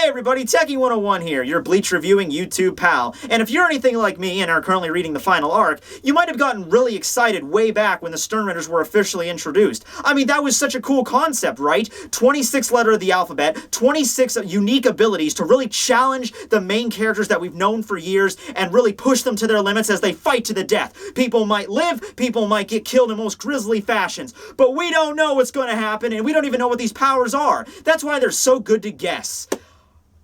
Hey everybody, Tekking101 here, your Bleach reviewing YouTube pal. And if you're anything like me and are currently reading the final arc, you might have gotten really excited way back when the Stern Ritters were officially introduced. I mean, that was such a cool concept, right? 26 letter of the alphabet, 26 unique abilities to really challenge the main characters that we've known for years and really push them to their limits as they fight to the death. People might live, people might get killed in most grisly fashions, but we don't know what's going to happen and we don't even know what these powers are. That's why they're so good to guess.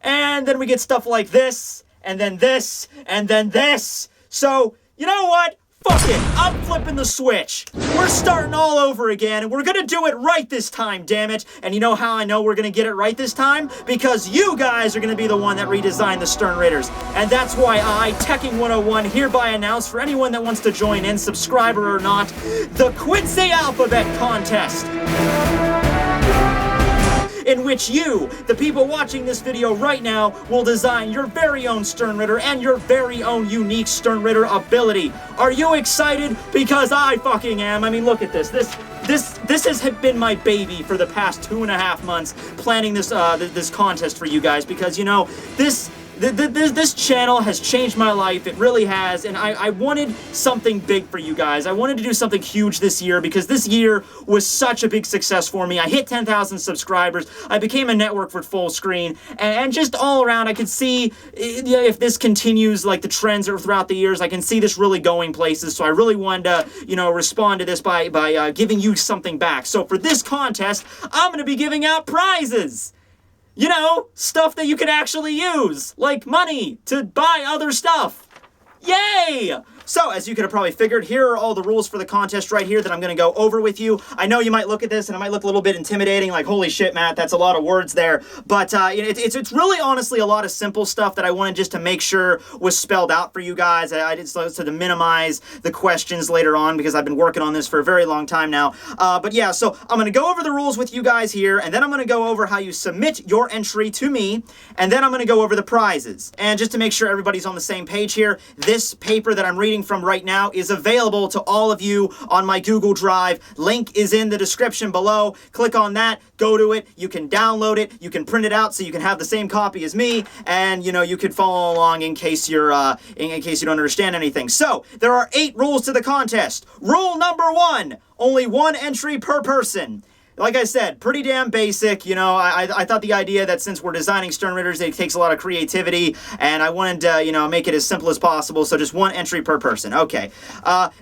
And then we get stuff like this, and then this, and then this. So, you know what? Fuck it. I'm flipping the switch. We're starting all over again, and we're gonna do it right this time, damn it. And you know how I know we're gonna get it right this time? Because you guys are gonna be the one that redesigned the Stern Ritters. And that's why I, Tekking101, hereby announce for anyone that wants to join in, subscriber or not, the Quincy Alphabet Contest, in which you, the people watching this video right now, will design your very own Stern Ritter and your very own unique Stern Ritter ability. Are you excited? Because I fucking am. I mean, look at this. This has been my baby for the past 2.5 months, planning this this contest for you guys, because, you know, this channel has changed my life. It really has, and I wanted something big for you guys. I wanted to do something huge this year because this year was such a big success for me. I hit 10,000 subscribers. I became a network for full screen, and just all around, I could see if this continues like the trends are throughout the years. I can see this really going places. So I really wanted to, you know, respond to this by giving you something back. So for this contest, I'm going to be giving out prizes. You know, stuff that you can actually use, like money to buy other stuff. Yay! So, as you could have probably figured, here are all the rules for the contest right here that I'm going to go over with you. I know you might look at this and it might look a little bit intimidating, like, holy shit, Matt, that's a lot of words there. But it's really honestly a lot of simple stuff that I wanted just to make sure was spelled out for you guys. I did so to minimize the questions later on because I've been working on this for a very long time now. But yeah, so I'm going to go over the rules with you guys here, and then I'm going to go over how you submit your entry to me, and then I'm going to go over the prizes. And just to make sure everybody's on the same page here, this paper that I'm reading from right now is available to all of you on my Google Drive. Link is in the description below. Click on that, go to it, you can download it, you can print it out so you can have the same copy as me, and you know, you could follow along in case you're in case you don't understand anything. So, there are 8 rules to the contest. Rule number 1, only 1 entry per person. Like I said, pretty damn basic. You know, I thought the idea that since we're designing Stern Ritters, it takes a lot of creativity, and I wanted to, you know, make it as simple as possible, so just 1 entry per person. Okay.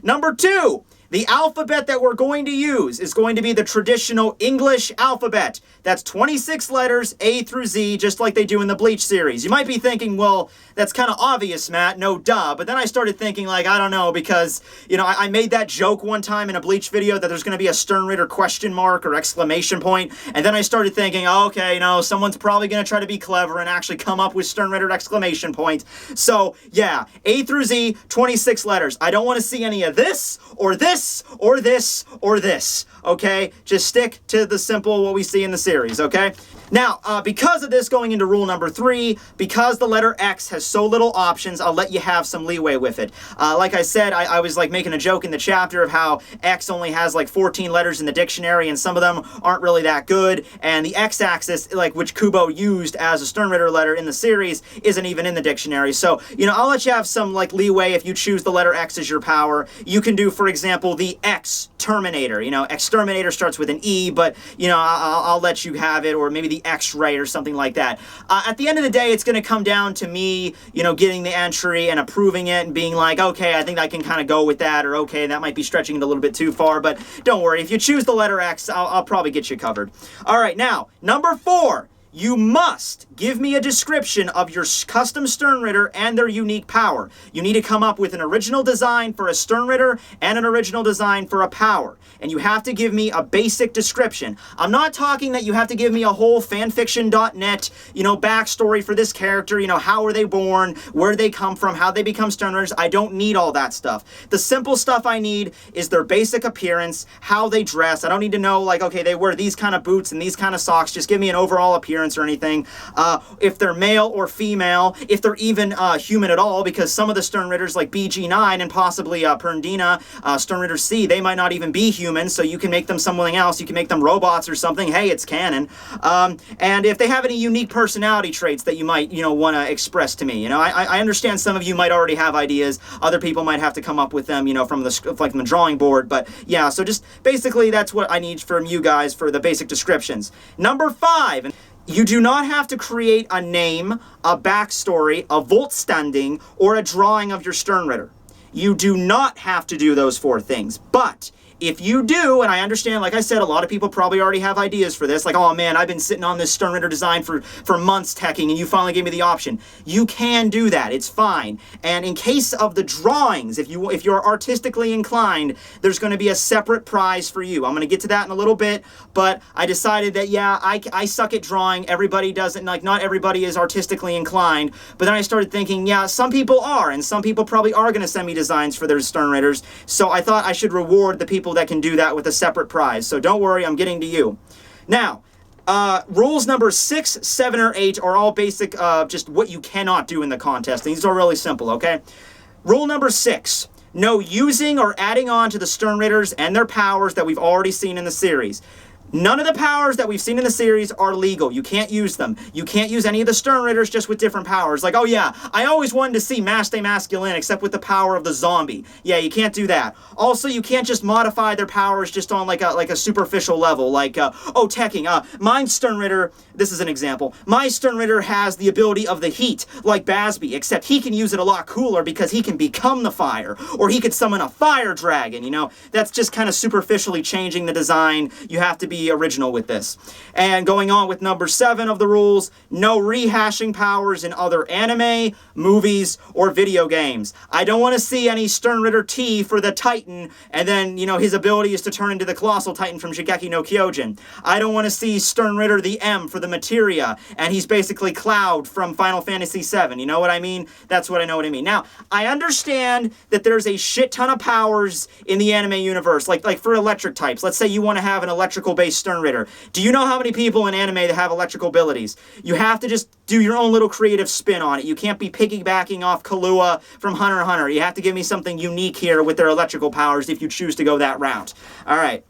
Number 2, the alphabet that we're going to use is going to be the traditional English alphabet. That's 26 letters, A through Z, just like they do in the Bleach series. You might be thinking, well, that's kind of obvious, Matt, no duh. But then I started thinking, like, I don't know, because, you know, I made that joke one time in a Bleach video that there's going to be a Stern Ritter question mark or exclamation point. And then I started thinking, oh, okay, you know, someone's probably going to try to be clever and actually come up with Stern Ritter exclamation point. So, yeah, A through Z, 26 letters. I don't want to see any of this, or this, or this, or this, okay? Just stick to the simple, what we see in the series, okay? Now, because of this, going into rule number 3, because the letter X has so little options, I'll let you have some leeway with it. Like I said, I was like making a joke in the chapter of how X only has like 14 letters in the dictionary, and some of them aren't really that good, and the X-axis, like which Kubo used as a Stern Ritter letter in the series, isn't even in the dictionary. So, you know, I'll let you have some like leeway if you choose the letter X as your power. You can do, for example, the X-Terminator. You know, Exterminator starts with an E, but, you know, I'll let you have it, or maybe the X-ray or something like that. At the end of the day, it's going to come down to me, you know, getting the entry and approving it and being like, okay, I think I can kind of go with that, or okay, that might be stretching it a little bit too far, but don't worry. If you choose the letter X, I'll probably get you covered. All right, now, number 4. You must give me a description of your custom Stern Ritter and their unique power. You need to come up with an original design for a Stern Ritter and an original design for a power. And you have to give me a basic description. I'm not talking that you have to give me a whole fanfiction.net, you know, backstory for this character. You know, how are they born? Where do they come from? How they become Stern Ritters? I don't need all that stuff. The simple stuff I need is their basic appearance, how they dress. I don't need to know, like, okay, they wear these kind of boots and these kind of socks. Just give me an overall appearance or anything. if they're male or female, if they're even human at all, because some of the Stern Ritters like BG9 and possibly Perndina, Stern Ritter C, they might not even be human, so you can make them something else. You can make them robots or something. Hey, it's canon. And if they have any unique personality traits that you might, want to express to me. I understand some of you might already have ideas. Other people might have to come up with them, from the drawing board. But yeah, so just basically that's what I need from you guys for the basic descriptions. Number 5. You do not have to create a name, a backstory, a vault standing, or a drawing of your Stern Ritter. You do not have to do those 4 things. But if you do, and I understand, like I said, a lot of people probably already have ideas for this, like, oh man, I've been sitting on this Stern Ritter design for months teching, and you finally gave me the option. You can do that. It's fine. And in case of the drawings, if you're artistically inclined, there's going to be a separate prize for you. I'm going to get to that in a little bit, but I decided that, yeah, I suck at drawing. Everybody doesn't, like, not everybody is artistically inclined. But then I started thinking, yeah, some people are, and some people probably are going to send me designs for their Stern Ritters. So I thought I should reward the people that can do that with a separate prize. So don't worry, I'm getting to you. Now, rules number 6, 7, or 8 are all basic, just what you cannot do in the contest. These are really simple, okay? Rule number 6, no using or adding on to the Stern Ritters and their powers that we've already seen in the series. None of the powers that we've seen in the series are legal. You can't use them. You can't use any of the Stern Ritters just with different powers. Like, oh yeah, I always wanted to see Maste Masculine except with the power of the zombie. Yeah, you can't do that. Also, you can't just modify their powers just on like a superficial level. Like, oh, Tekking, my Stern Ritter, this is an example. My Stern Ritter has the ability of the heat, like Basby, except he can use it a lot cooler because he can become the fire. Or he could summon a fire dragon, That's just kind of superficially changing the design. You have to be original with this. And going on with number 7 of the rules, no rehashing powers in other anime, movies, or video games. I don't want to see any Stern Ritter T for the Titan, and then, his ability is to turn into the Colossal Titan from Shigeki no Kyojin. I don't want to see Stern Ritter the M for the Materia, and he's basically Cloud from Final Fantasy VII. You know what I mean? That's what I know what I mean. Now, I understand that there's a shit ton of powers in the anime universe, like for electric types. Let's say you want to have an electrical-based Stern Ritter. Do you know how many people in anime that have electrical abilities? You have to just do your own little creative spin on it. You can't be piggybacking off Kahlua from Hunter x Hunter. You have to give me something unique here with their electrical powers if you choose to go that route. All right.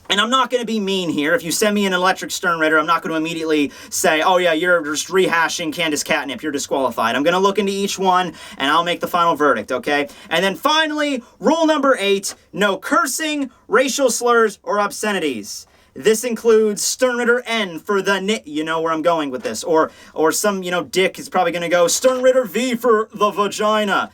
And I'm not going to be mean here. If you send me an electric Stern Ritter, I'm not going to immediately say, oh yeah, you're just rehashing Candace Catnip, you're disqualified. I'm going to look into each one, and I'll make the final verdict, okay? And then finally, rule number 8, no cursing, racial slurs, or obscenities. This includes Stern Ritter N for the nit, you know where I'm going with this. Or some, dick is probably going to go Stern Ritter V for the vagina.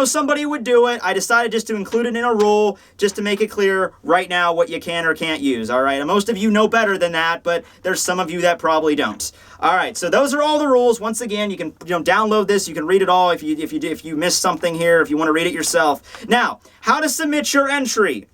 Somebody would do it. I decided just to include it in a rule, just to make it clear right now what you can or can't use, all right? And most of you know better than that, but there's some of you that probably don't. All right, so those are all the rules. Once again, you can download this. You can read it all if you missed something here, if you want to read it yourself. Now, how to submit your entry.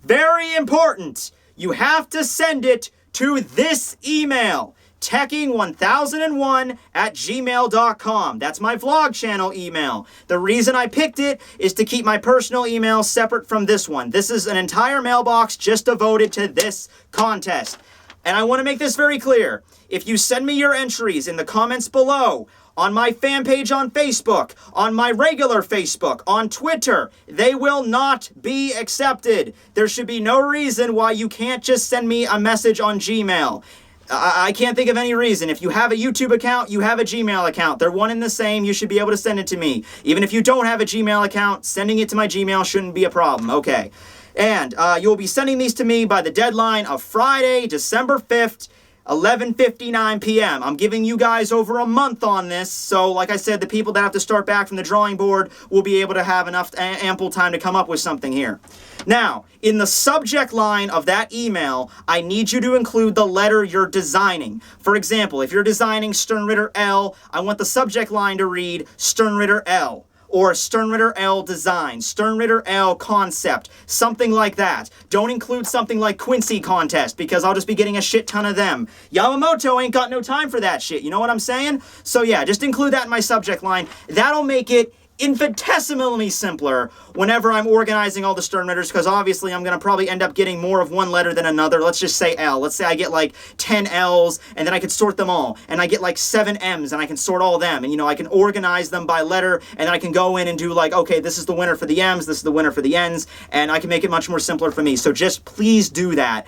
Very important. You have to send it to this email, Tekking101@gmail.com. That's my vlog channel email. The reason I picked it is to keep my personal email separate from this one. This is an entire mailbox just devoted to this contest. And I want to make this very clear. If you send me your entries in the comments below, on my fan page on Facebook, on my regular Facebook, on Twitter, they will not be accepted. There should be no reason why you can't just send me a message on Gmail. I can't think of any reason. If you have a YouTube account, you have a Gmail account. They're one and the same. You should be able to send it to me. Even if you don't have a Gmail account, sending it to my Gmail shouldn't be a problem. Okay. And you'll be sending these to me by the deadline of Friday, December 5th, 11:59 p.m. I'm giving you guys over a month on this, so like I said, the people that have to start back from the drawing board will be able to have enough ample time to come up with something here. Now, in the subject line of that email, I need you to include the letter you're designing. For example, if you're designing Stern Ritter L, I want the subject line to read Stern Ritter L. Or Stern Ritter L design, Stern Ritter L concept, something like that. Don't include something like Quincy contest, because I'll just be getting a shit ton of them. Yamamoto ain't got no time for that shit, you know what I'm saying? So yeah, just include that in my subject line. That'll make it infinitesimally simpler whenever I'm organizing all the stern ritters, because obviously I'm going to probably end up getting more of one letter than another. Let's just say L. Let's say I get like 10 L's, and then I can sort them all. And I get like 7 M's, and I can sort all them. And, you know, I can organize them by letter, and then I can go in and do like, okay, this is the winner for the M's, this is the winner for the N's, and I can make it much more simpler for me. So just please do that.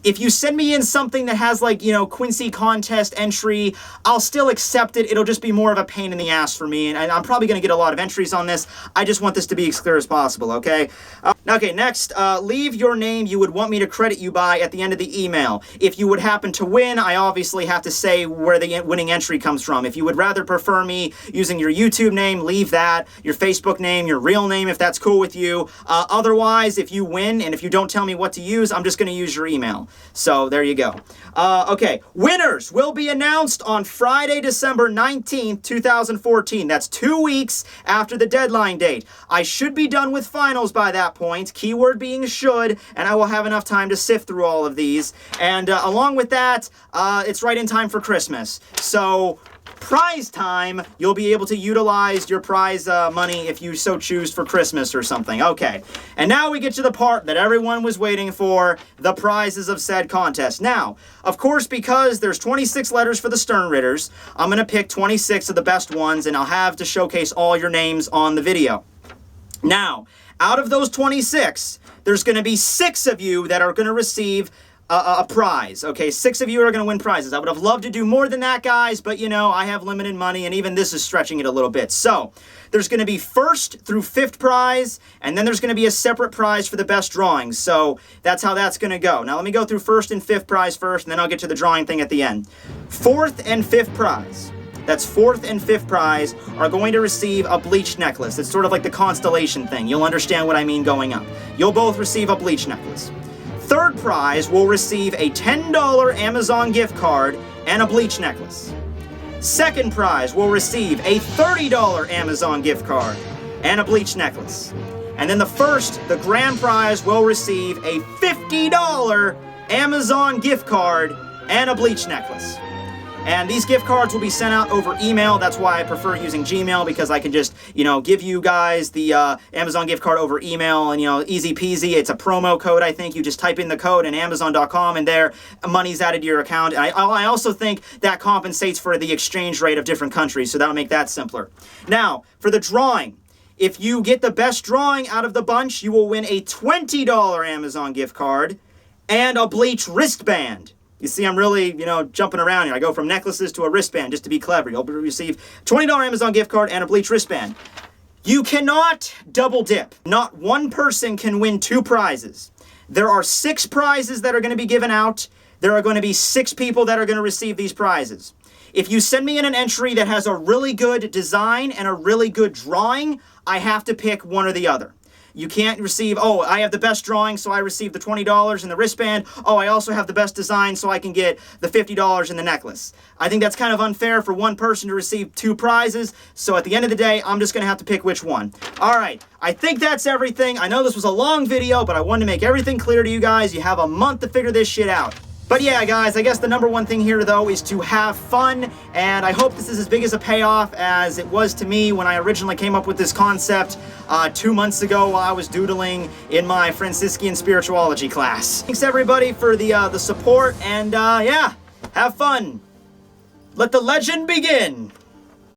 If you send me in something that has like, you know, Quincy contest entry, I'll still accept it. It'll just be more of a pain in the ass for me, and I'm probably going to get a lot of entries on this. I just want this to be as clear as possible, okay? Okay, next, leave your name you would want me to credit you by at the end of the email. If you would happen to win, I obviously have to say where the winning entry comes from. If you would rather prefer me using your YouTube name, leave that. Your Facebook name, your real name, if that's cool with you. Otherwise, if you win, and if you don't tell me what to use, I'm just going to use your email. So there you go. Okay, winners will be announced on Friday, December 19th, 2014. That's 2 weeks after the deadline date. I should be done with finals by that point, keyword being should, and I will have enough time to sift through all of these. And along with that, it's right in time for Christmas. So prize time, you'll be able to utilize your prize money if you so choose for Christmas or something. Okay, and now we get to the part that everyone was waiting for, the prizes of said contest. Now, of course, because there's 26 letters for the Stern Ritters, I'm going to pick 26 of the best ones, and I'll have to showcase all your names on the video. Now, out of those 26, there's going to be 6 of you that are going to receive a prize. Okay, 6 of you are going to win prizes. I would have loved to do more than that, guys, but you know, I have limited money, and even this is stretching it a little bit. So there's going to be 1st through 5th prize, and then there's going to be a separate prize for the best drawings. So that's how that's going to go. Now let me go through 1st and 5th prize first, and then I'll get to the drawing thing at the end. 4th and 5th prize. That's 4th and 5th prize are going to receive a Bleach necklace. It's sort of like the constellation thing. You'll understand what I mean going up. You'll both receive a Bleach necklace. 3rd prize will receive a $10 Amazon gift card and a Bleach necklace. 2nd prize will receive a $30 Amazon gift card and a Bleach necklace. And then the grand prize, will receive a $50 Amazon gift card and a Bleach necklace. And these gift cards will be sent out over email. That's why I prefer using Gmail, because I can just, you know, give you guys the Amazon gift card over email, and, you know, easy peasy. It's a promo code, I think. You just type in the code in Amazon.com, and there, money's added to your account. And I also think that compensates for the exchange rate of different countries, so that'll make that simpler. Now, for the drawing, if you get the best drawing out of the bunch, you will win a $20 Amazon gift card and a Bleach wristband. You see, I'm really, you know, jumping around here. I go from necklaces to a wristband just to be clever. You'll receive $20 Amazon gift card and a Bleach wristband. You cannot double dip. Not one person can win 2 prizes. There are 6 prizes that are going to be given out. There are going to be 6 people that are going to receive these prizes. If you send me in an entry that has a really good design and a really good drawing, I have to pick one or the other. You can't receive, oh, I have the best drawing, so I receive the $20 and the wristband. Oh, I also have the best design, so I can get the $50 and the necklace. I think that's kind of unfair for one person to receive 2 prizes, so at the end of the day, I'm just going to have to pick which one. All right, I think that's everything. I know this was a long video, but I wanted to make everything clear to you guys. You have a month to figure this shit out. But yeah, guys, I guess the number one thing here, though, is to have fun, and I hope this is as big as a payoff as it was to me when I originally came up with this concept 2 months ago while I was doodling in my Franciscan spirituality class. Thanks, everybody, for the support, and yeah, have fun. Let the legend begin.